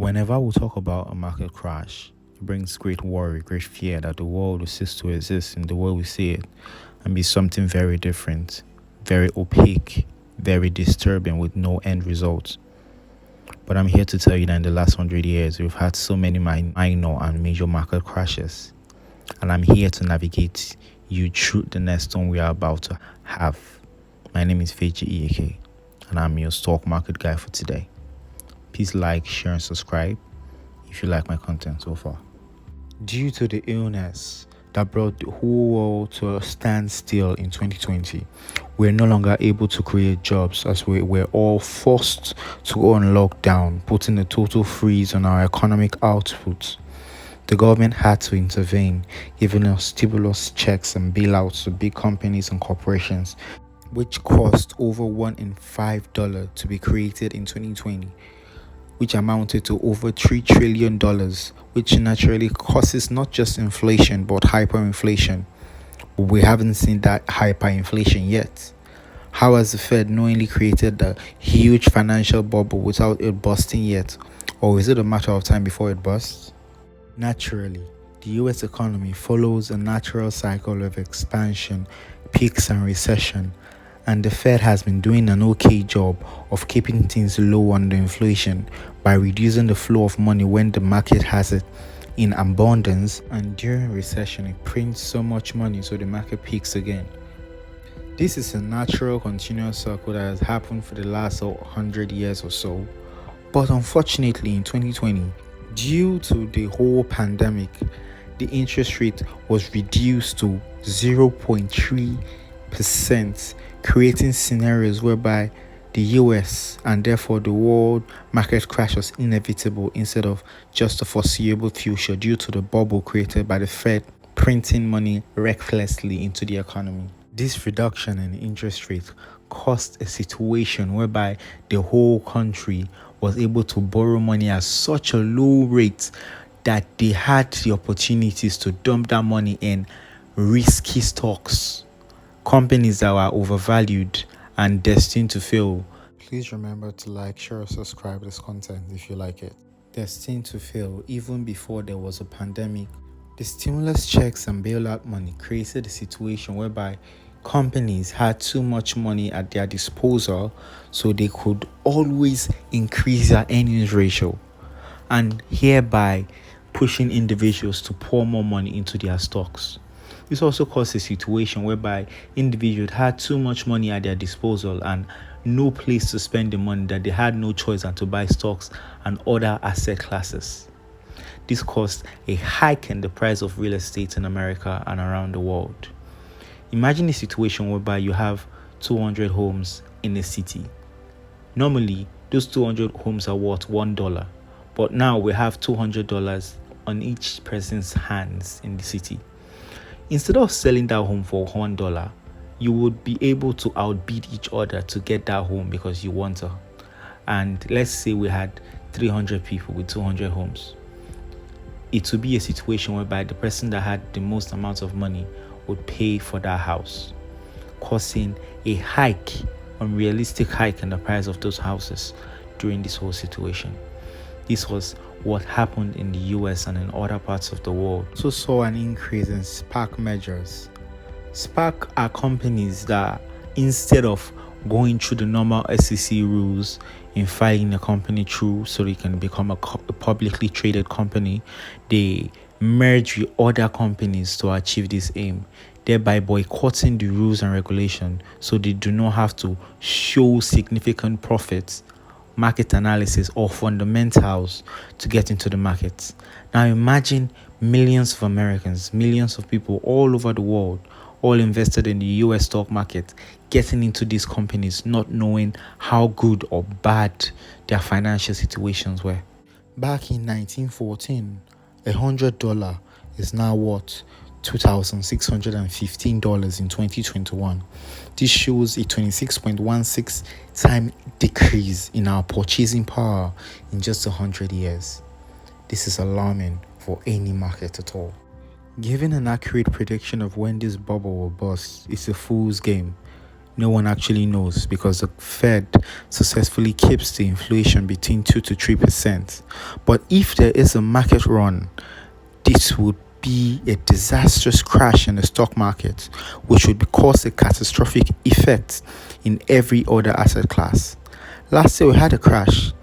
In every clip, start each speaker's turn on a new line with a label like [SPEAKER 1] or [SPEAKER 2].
[SPEAKER 1] Whenever we talk about a market crash, it brings great worry, great fear that the world will cease to exist in the way we see it and be something very different, very opaque, very disturbing with no end result. But I'm here to tell you that in the last 100 years, we've had so many minor and major market crashes. And I'm here to navigate you through the next one we are about to have. My name is Feji Iyeke, and I'm your stock market guy for today. Please like, share, and subscribe if you like my content so far. Due to the illness that brought the whole world to a standstill in 2020, we're no longer able to create jobs as we were all forced to go on lockdown, putting a total freeze on our economic output. The government had to intervene, giving us stimulus checks and bailouts to big companies and corporations, which cost over $1 in $5 to be created in 2020, which amounted to over $3 trillion, which naturally causes not just inflation but hyperinflation. But we haven't seen that hyperinflation yet. How has the Fed knowingly created the huge financial bubble without it busting yet? Or is it a matter of time before it busts? Naturally, the US economy follows a natural cycle of expansion, peaks and recession, and the Fed has been doing an okay job of keeping things low on the inflation by reducing the flow of money when the market has it in abundance, and during recession it prints so much money so the market peaks again. This is a natural continuous circle that has happened for the last 100 years or so, but unfortunately in 2020, due to the whole pandemic, the interest rate was reduced to 0.3%, creating scenarios whereby the US and therefore the world market crash was inevitable instead of just a foreseeable future due to the bubble created by the Fed printing money recklessly into the economy. This reduction in interest rate caused a situation whereby the whole country was able to borrow money at such a low rate that they had the opportunities to dump that money in risky stocks, companies that were overvalued and destined to fail. Please remember to like, share, or subscribe this content if you like it. Destined to fail even before there was a pandemic. The stimulus checks and bailout money created a situation whereby companies had too much money at their disposal, so they could always increase their earnings ratio and hereby pushing individuals to pour more money into their stocks. This also caused a situation whereby individuals had too much money at their disposal and no place to spend the money, that they had no choice than to buy stocks and other asset classes. This caused a hike in the price of real estate in America and around the world. Imagine a situation whereby you have 200 homes in a city. Normally, those 200 homes are worth $1, but now we have $200 on each person's hands in the city. Instead of selling that home for $1, you would be able to outbid each other to get that home because you want her. And let's say we had 300 people with 200 homes. It would be a situation whereby the person that had the most amount of money would pay for that house, causing a unrealistic hike in the price of those houses during this whole situation. This was what happened in the US and in other parts of the world. Also saw an increase in SPAC mergers. SPAC are companies that, instead of going through the normal SEC rules in filing a company through so they can become a publicly traded company, they merge with other companies to achieve this aim, thereby boycotting the rules and regulation so they do not have to show significant profits, market analysis, or fundamentals to get into the market. Now imagine millions of Americans, millions of people all over the world, all invested in the US stock market, getting into these companies not knowing how good or bad their financial situations were. Back in 1914, $100 is now worth $2,615 in 2021. This shows a 26.16 time decrease in our purchasing power in just 100 years. This is alarming for any market at all. Giving an accurate prediction of when this bubble will burst is a fool's game. No one actually knows because the Fed successfully keeps the inflation between 2 to 3%. But if there is a market run, this would be a disastrous crash in the stock market, which would cause a catastrophic effect in every other asset class. Last year we had a crash.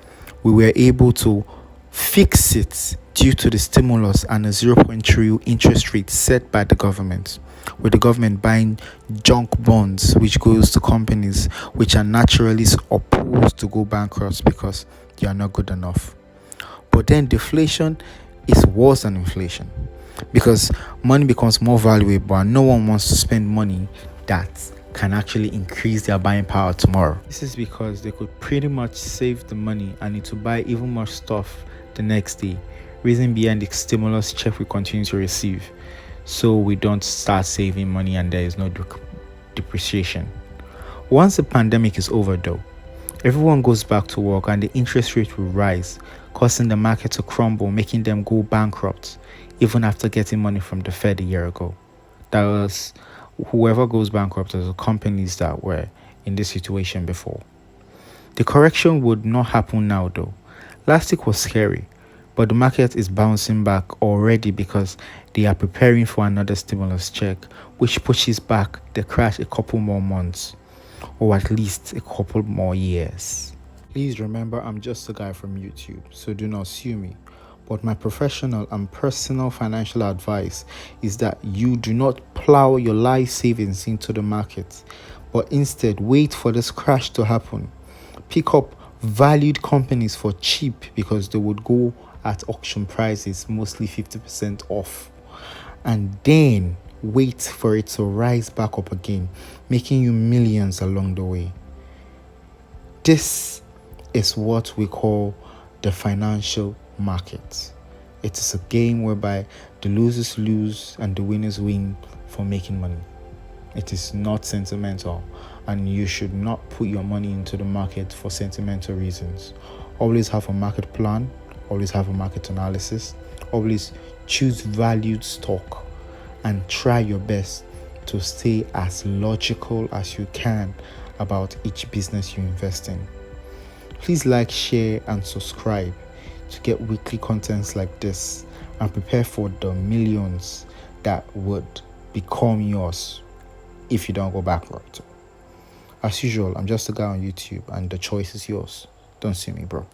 [SPEAKER 1] We were able to fix it due to the stimulus and a 0.3 interest rate set by the government, with the government buying junk bonds which goes to companies which are naturally opposed to go bankrupt because they are not good enough. But then deflation is worse than inflation because money becomes more valuable and no one wants to spend money that can actually increase their buying power tomorrow. This is because they could pretty much save the money and need to buy even more stuff the next day. Reason behind the stimulus check we continue to receive, so we don't start saving money and there is no depreciation. Once the pandemic is over though, everyone goes back to work and the interest rate will rise, causing the market to crumble, making them go bankrupt, even after getting money from the Fed a year ago. That was whoever goes bankrupt are the companies that were in this situation before. The correction would not happen now though. Last week was scary, but the market is bouncing back already because they are preparing for another stimulus check, which pushes back the crash a couple more months, or at least a couple more years. Please remember, I'm just a guy from YouTube, so do not sue me. But my professional and personal financial advice is that you do not plow your life savings into the market, but instead wait for this crash to happen. Pick up valued companies for cheap because they would go at auction prices, mostly 50% off. And then wait for it to rise back up again, making you millions along the way. This is what we call the financial market. It is a game whereby the losers lose and the winners win for making money. It is not sentimental, and you should not put your money into the market for sentimental reasons. Always have a market plan, always have a market analysis, always choose valued stock, and try your best to stay as logical as you can about each business you invest in. Please like, share, and subscribe to get weekly contents like this and prepare for the millions that would become yours if you don't go bankrupt. As usual, I'm just a guy on YouTube and the choice is yours. Don't sue me, bro.